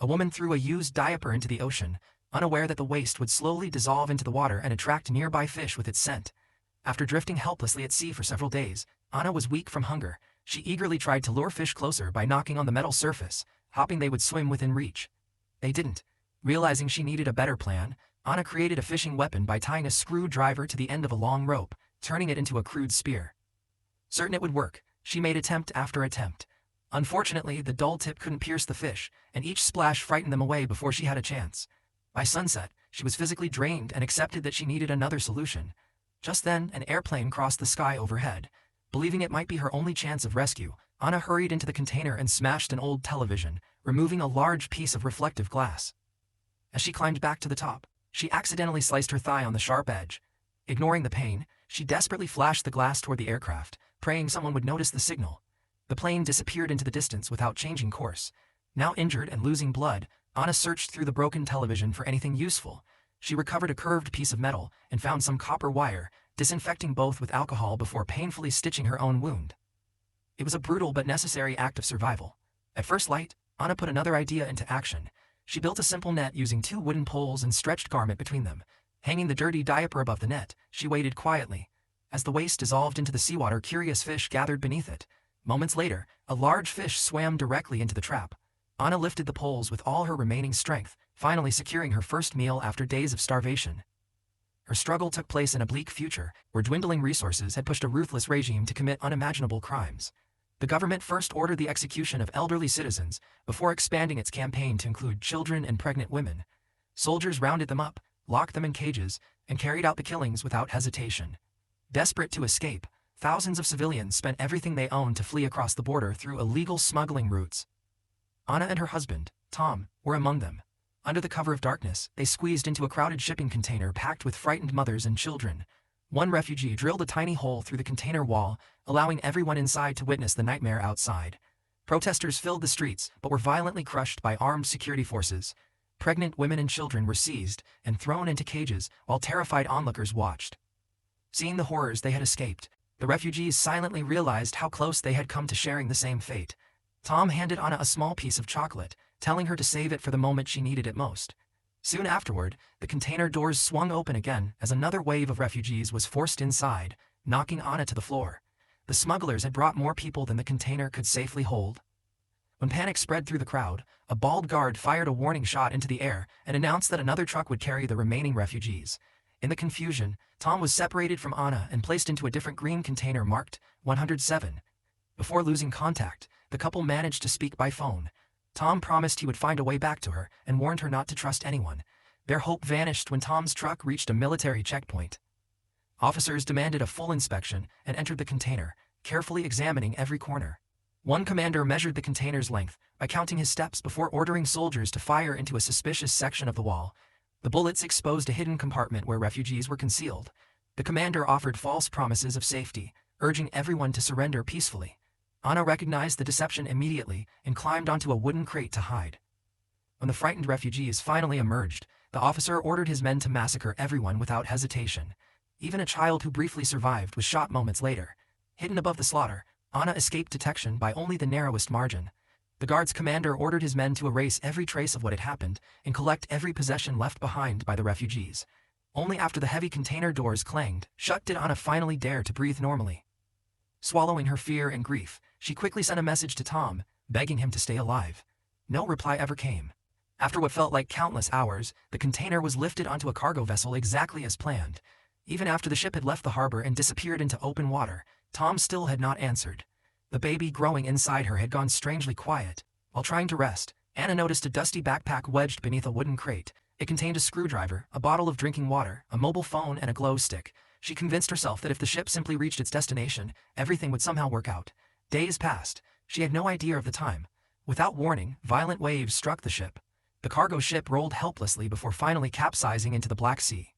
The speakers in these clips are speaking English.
A woman threw a used diaper into the ocean, unaware that the waste would slowly dissolve into the water and attract nearby fish with its scent. After drifting helplessly at sea for several days, Anna was weak from hunger. She eagerly tried to lure fish closer by knocking on the metal surface, hoping they would swim within reach. They didn't. Realizing she needed a better plan, Anna created a fishing weapon by tying a screwdriver to the end of a long rope, turning it into a crude spear. Certain it would work, she made attempt after attempt. Unfortunately, the dull tip couldn't pierce the fish, and each splash frightened them away before she had a chance. By sunset, she was physically drained and accepted that she needed another solution. Just then, an airplane crossed the sky overhead. Believing it might be her only chance of rescue, Anna hurried into the container and smashed an old television, removing a large piece of reflective glass. As she climbed back to the top, she accidentally sliced her thigh on the sharp edge. Ignoring the pain, she desperately flashed the glass toward the aircraft, praying someone would notice the signal. The plane disappeared into the distance without changing course. Now injured and losing blood, Anna searched through the broken television for anything useful. She recovered a curved piece of metal and found some copper wire, disinfecting both with alcohol before painfully stitching her own wound. It was a brutal but necessary act of survival. At first light, Anna put another idea into action. She built a simple net using 2 wooden poles and stretched garment between them. Hanging the dirty diaper above the net, she waited quietly. As the waste dissolved into the seawater, curious fish gathered beneath it. Moments later, a large fish swam directly into the trap. Anna lifted the poles with all her remaining strength, finally securing her first meal after days of starvation. Her struggle took place in a bleak future, where dwindling resources had pushed a ruthless regime to commit unimaginable crimes. The government first ordered the execution of elderly citizens, before expanding its campaign to include children and pregnant women. Soldiers rounded them up, locked them in cages, and carried out the killings without hesitation. Desperate to escape, thousands of civilians spent everything they owned to flee across the border through illegal smuggling routes. Anna and her husband, Tom, were among them. Under the cover of darkness, they squeezed into a crowded shipping container packed with frightened mothers and children. One refugee drilled a tiny hole through the container wall, allowing everyone inside to witness the nightmare outside. Protesters filled the streets, but were violently crushed by armed security forces. Pregnant women and children were seized and thrown into cages, while terrified onlookers watched. Seeing the horrors they had escaped, the refugees silently realized how close they had come to sharing the same fate. Tom handed Anna a small piece of chocolate, telling her to save it for the moment she needed it most. Soon afterward, the container doors swung open again as another wave of refugees was forced inside, knocking Anna to the floor. The smugglers had brought more people than the container could safely hold. When panic spread through the crowd, a bald guard fired a warning shot into the air and announced that another truck would carry the remaining refugees. In the confusion, Tom was separated from Anna and placed into a different green container marked 107. Before losing contact, the couple managed to speak by phone. Tom promised he would find a way back to her and warned her not to trust anyone. Their hope vanished when Tom's truck reached a military checkpoint. Officers demanded a full inspection and entered the container, carefully examining every corner. One commander measured the container's length by counting his steps before ordering soldiers to fire into a suspicious section of the wall. The bullets exposed a hidden compartment where refugees were concealed. The commander offered false promises of safety, urging everyone to surrender peacefully. Anna recognized the deception immediately and climbed onto a wooden crate to hide. When the frightened refugees finally emerged, the officer ordered his men to massacre everyone without hesitation. Even a child who briefly survived was shot moments later. Hidden above the slaughter, Anna escaped detection by only the narrowest margin. The guard's commander ordered his men to erase every trace of what had happened and collect every possession left behind by the refugees. Only after the heavy container doors clanged shut did Anna finally dare to breathe normally. Swallowing her fear and grief, she quickly sent a message to Tom, begging him to stay alive. No reply ever came. After what felt like countless hours, the container was lifted onto a cargo vessel exactly as planned. Even after the ship had left the harbor and disappeared into open water, Tom still had not answered. The baby growing inside her had gone strangely quiet. While trying to rest, Anna noticed a dusty backpack wedged beneath a wooden crate. It contained a screwdriver, a bottle of drinking water, a mobile phone, and a glow stick. She convinced herself that if the ship simply reached its destination, everything would somehow work out. Days passed. She had no idea of the time. Without warning, violent waves struck the ship. The cargo ship rolled helplessly before finally capsizing into the Black Sea.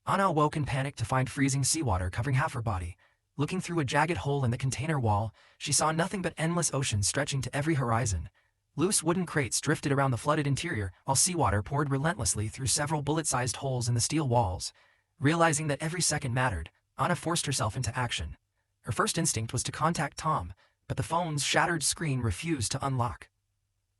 Anna awoke in panic to find freezing seawater covering half her body. Looking through a jagged hole in the container wall, she saw nothing but endless ocean stretching to every horizon. Loose wooden crates drifted around the flooded interior, while seawater poured relentlessly through several bullet-sized holes in the steel walls. Realizing that every second mattered, Anna forced herself into action. Her first instinct was to contact Tom, but the phone's shattered screen refused to unlock.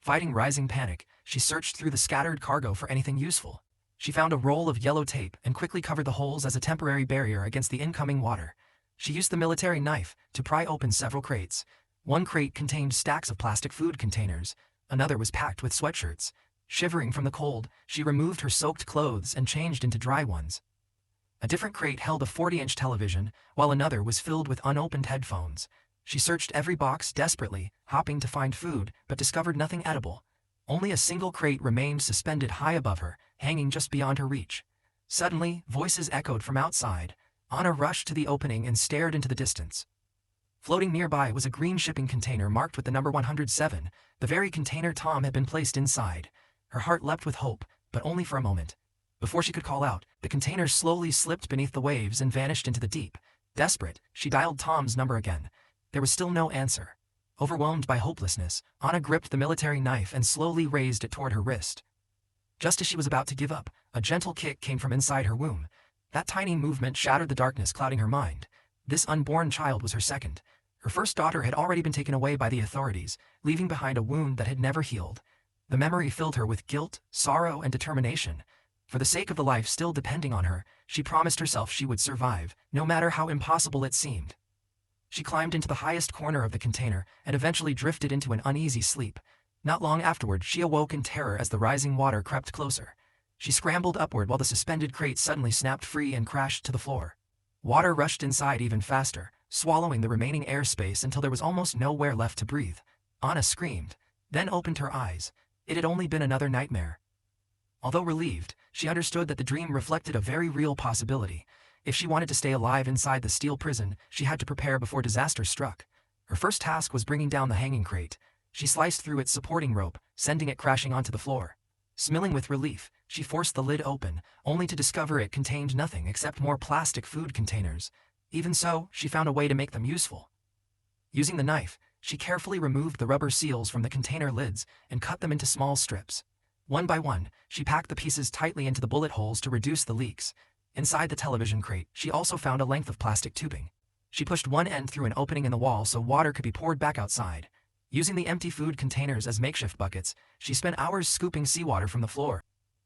Fighting rising panic, she searched through the scattered cargo for anything useful. She found a roll of yellow tape and quickly covered the holes as a temporary barrier against the incoming water. She used the military knife to pry open several crates. One crate contained stacks of plastic food containers. Another was packed with sweatshirts. Shivering from the cold, she removed her soaked clothes and changed into dry ones. A different crate held a 40-inch television, while another was filled with unopened headphones. She searched every box desperately, hoping to find food, but discovered nothing edible. Only a single crate remained suspended high above her, hanging just beyond her reach. Suddenly, voices echoed from outside. Anna rushed to the opening and stared into the distance. Floating nearby was a green shipping container marked with the number 107, the very container Tom had been placed inside. Her heart leapt with hope, but only for a moment. Before she could call out, the container slowly slipped beneath the waves and vanished into the deep. Desperate, she dialed Tom's number again. There was still no answer. Overwhelmed by hopelessness, Anna gripped the military knife and slowly raised it toward her wrist. Just as she was about to give up, a gentle kick came from inside her womb. That tiny movement shattered the darkness clouding her mind. This unborn child was her second. Her first daughter had already been taken away by the authorities, leaving behind a wound that had never healed. The memory filled her with guilt, sorrow, and determination. For the sake of the life still depending on her, she promised herself she would survive, no matter how impossible it seemed. She climbed into the highest corner of the container and eventually drifted into an uneasy sleep. Not long afterward, she awoke in terror as the rising water crept closer. She scrambled upward while the suspended crate suddenly snapped free and crashed to the floor. Water rushed inside even faster, swallowing the remaining airspace until there was almost nowhere left to breathe. Anna screamed, then opened her eyes. It had only been another nightmare. Although relieved, she understood that the dream reflected a very real possibility. If she wanted to stay alive inside the steel prison, she had to prepare before disaster struck. Her first task was bringing down the hanging crate. She sliced through its supporting rope, sending it crashing onto the floor. Smiling with relief, she forced the lid open, only to discover it contained nothing except more plastic food containers. Even so, she found a way to make them useful. Using the knife, she carefully removed the rubber seals from the container lids and cut them into small strips. One by one, she packed the pieces tightly into the bullet holes to reduce the leaks. Inside the television crate, she also found a length of plastic tubing. She pushed one end through an opening in the wall so water could be poured back outside. Using the empty food containers as makeshift buckets, she spent hours scooping seawater from the floor.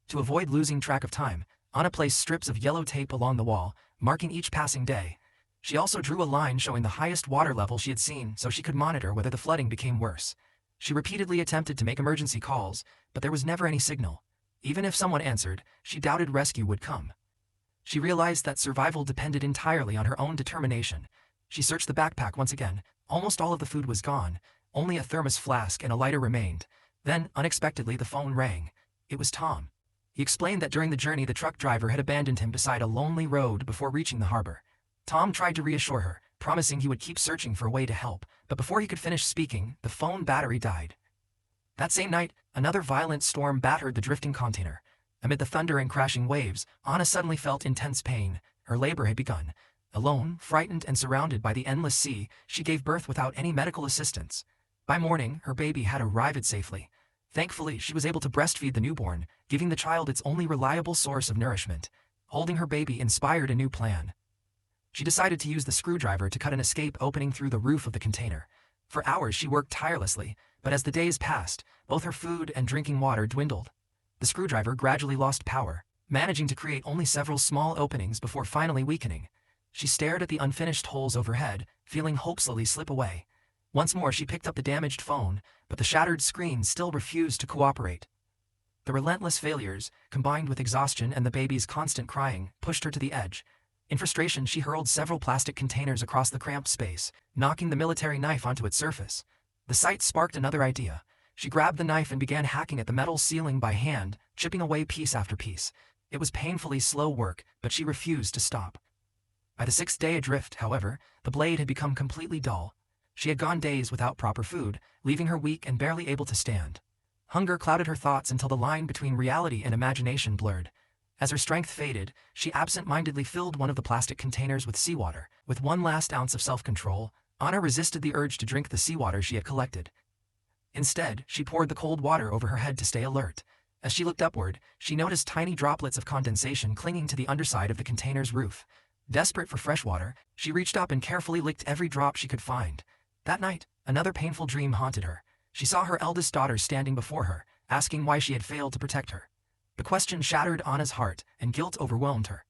To avoid losing track of time, Anna placed strips of yellow tape along the wall, marking each passing day. She also drew a line showing the highest water level she had seen so she could monitor whether the flooding became worse. She repeatedly attempted to make emergency calls, but there was never any signal. Even if someone answered, she doubted rescue would come. She realized that survival depended entirely on her own determination. She searched the backpack once again. Almost all of the food was gone. Only a thermos flask and a lighter remained. Then, unexpectedly, the phone rang. It was Tom. He explained that during the journey the truck driver had abandoned him beside a lonely road before reaching the harbor. Tom tried to reassure her, promising he would keep searching for a way to help, but before he could finish speaking, the phone battery died. That same night, another violent storm battered the drifting container. Amid the thunder and crashing waves, Anna suddenly felt intense pain. Her labor had begun. Alone, frightened, and surrounded by the endless sea, she gave birth without any medical assistance. By morning, her baby had arrived safely. Thankfully, she was able to breastfeed the newborn, giving the child its only reliable source of nourishment. Holding her baby inspired a new plan. She decided to use the screwdriver to cut an escape opening through the roof of the container. For hours she worked tirelessly, but as the days passed, both her food and drinking water dwindled. The screwdriver gradually lost power, managing to create only several small openings before finally weakening. She stared at the unfinished holes overhead, feeling hope slowly slip away. Once more she picked up the damaged phone, but the shattered screen still refused to cooperate. The relentless failures, combined with exhaustion and the baby's constant crying, pushed her to the edge. In frustration, she hurled several plastic containers across the cramped space, knocking the military knife onto its surface. The sight sparked another idea. She grabbed the knife and began hacking at the metal ceiling by hand, chipping away piece after piece. It was painfully slow work, but she refused to stop. By the 6th day adrift, however, the blade had become completely dull. She had gone days without proper food, leaving her weak and barely able to stand. Hunger clouded her thoughts until the line between reality and imagination blurred. As her strength faded, she absent-mindedly filled one of the plastic containers with seawater. With one last ounce of self-control, Anna resisted the urge to drink the seawater she had collected. Instead, she poured the cold water over her head to stay alert. As she looked upward, she noticed tiny droplets of condensation clinging to the underside of the container's roof. Desperate for fresh water, she reached up and carefully licked every drop she could find. That night, another painful dream haunted her. She saw her eldest daughter standing before her, asking why she had failed to protect her. The question shattered Anna's heart, and guilt overwhelmed her.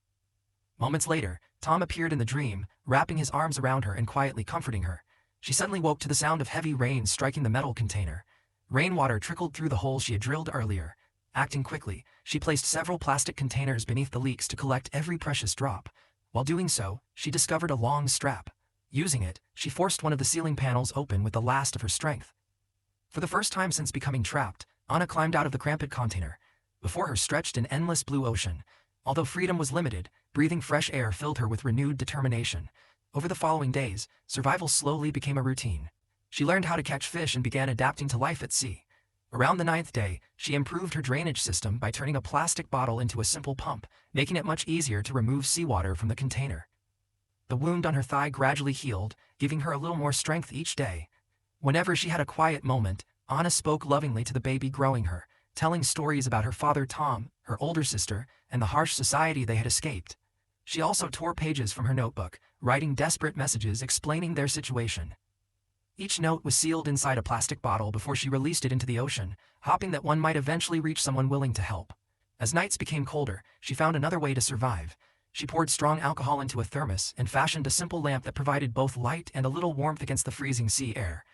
Moments later, Tom appeared in the dream, wrapping his arms around her and quietly comforting her. She suddenly woke to the sound of heavy rain striking the metal container. Rainwater trickled through the hole she had drilled earlier. Acting quickly, she placed several plastic containers beneath the leaks to collect every precious drop. While doing so, she discovered a long strap. Using it, she forced one of the ceiling panels open with the last of her strength. For the first time since becoming trapped, Anna climbed out of the cramped container. Before her stretched an endless blue ocean. Although freedom was limited, breathing fresh air filled her with renewed determination. Over the following days, survival slowly became a routine. She learned how to catch fish and began adapting to life at sea. Around the 9th day, she improved her drainage system by turning a plastic bottle into a simple pump, making it much easier to remove seawater from the container. The wound on her thigh gradually healed, giving her a little more strength each day. Whenever she had a quiet moment, Anna spoke lovingly to the baby growing her, telling stories about her father Tom, her older sister, and the harsh society they had escaped. She also tore pages from her notebook, writing desperate messages explaining their situation. Each note was sealed inside a plastic bottle before she released it into the ocean, hoping that one might eventually reach someone willing to help. As nights became colder, she found another way to survive. She poured strong alcohol into a thermos and fashioned a simple lamp that provided both light and a little warmth against the freezing sea air.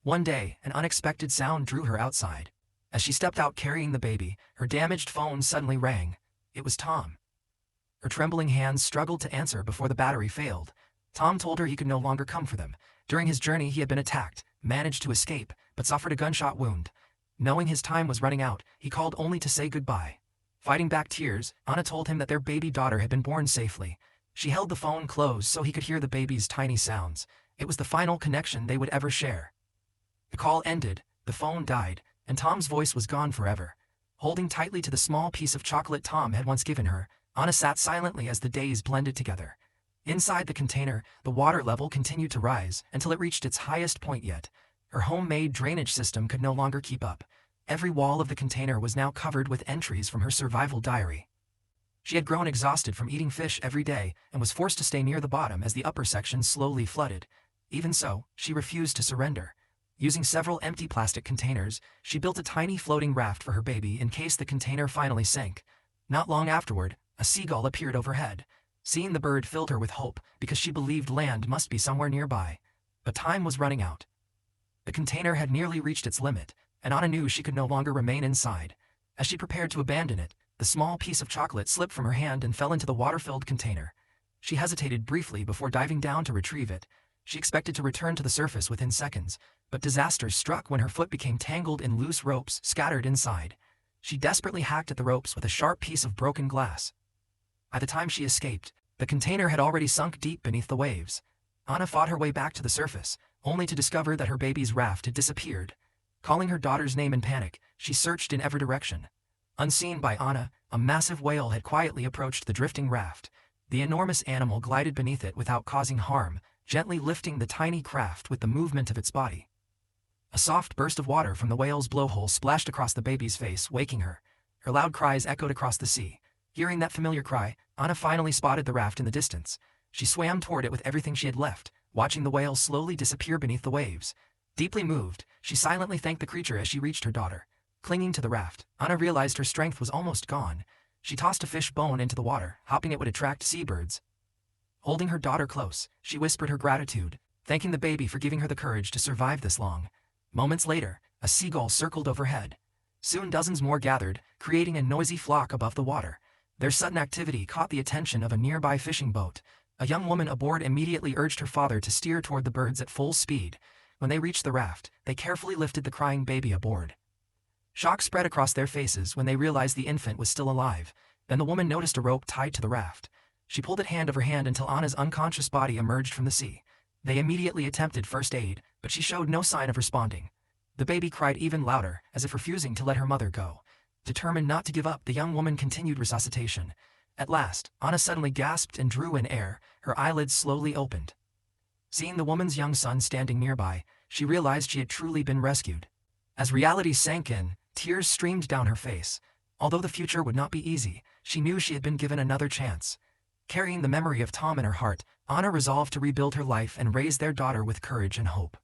One day, an unexpected sound drew her outside. As she stepped out carrying the baby, her damaged phone suddenly rang. It was Tom. Her trembling hands struggled to answer before the battery failed. Tom told her he could no longer come for them. During his journey he had been attacked, managed to escape, but suffered a gunshot wound. Knowing his time was running out, he called only to say goodbye. Fighting back tears, Anna told him that their baby daughter had been born safely. She held the phone close so he could hear the baby's tiny sounds. It was the final connection they would ever share. The call ended, the phone died, and Tom's voice was gone forever. Holding tightly to the small piece of chocolate Tom had once given her, Anna sat silently as the days blended together. Inside the container, the water level continued to rise until it reached its highest point yet. Her homemade drainage system could no longer keep up. Every wall of the container was now covered with entries from her survival diary. She had grown exhausted from eating fish every day and was forced to stay near the bottom as the upper section slowly flooded. Even so, she refused to surrender. Using several empty plastic containers, she built a tiny floating raft for her baby in case the container finally sank. Not long afterward, a seagull appeared overhead. Seeing the bird filled her with hope because she believed land must be somewhere nearby. But time was running out. The container had nearly reached its limit, and Anna knew she could no longer remain inside. As she prepared to abandon it, the small piece of chocolate slipped from her hand and fell into the water-filled container. She hesitated briefly before diving down to retrieve it. She expected to return to the surface within seconds, but disaster struck when her foot became tangled in loose ropes scattered inside. She desperately hacked at the ropes with a sharp piece of broken glass. By the time she escaped, the container had already sunk deep beneath the waves. Anna fought her way back to the surface, only to discover that her baby's raft had disappeared. Calling her daughter's name in panic, she searched in every direction. Unseen by Anna, a massive whale had quietly approached the drifting raft. The enormous animal glided beneath it without causing harm, gently lifting the tiny craft with the movement of its body. A soft burst of water from the whale's blowhole splashed across the baby's face, waking her. Her loud cries echoed across the sea. Hearing that familiar cry, Anna finally spotted the raft in the distance. She swam toward it with everything she had left, watching the whale slowly disappear beneath the waves. Deeply moved, she silently thanked the creature as she reached her daughter. Clinging to the raft, Anna realized her strength was almost gone. She tossed a fish bone into the water, hoping it would attract seabirds. Holding her daughter close, she whispered her gratitude, thanking the baby for giving her the courage to survive this long. Moments later, a seagull circled overhead. Soon dozens more gathered, creating a noisy flock above the water. Their sudden activity caught the attention of a nearby fishing boat. A young woman aboard immediately urged her father to steer toward the birds at full speed. When they reached the raft, they carefully lifted the crying baby aboard. Shock spread across their faces when they realized the infant was still alive. Then the woman noticed a rope tied to the raft. She pulled it hand over hand until Anna's unconscious body emerged from the sea. They immediately attempted first aid, but she showed no sign of responding. The baby cried even louder, as if refusing to let her mother go. Determined not to give up, the young woman continued resuscitation. At last, Anna suddenly gasped and drew in air. Her eyelids slowly opened. Seeing the woman's young son standing nearby, she realized she had truly been rescued. As reality sank in, tears streamed down her face. Although the future would not be easy, she knew she had been given another chance. Carrying the memory of Tom in her heart, Anna resolved to rebuild her life and raise their daughter with courage and hope.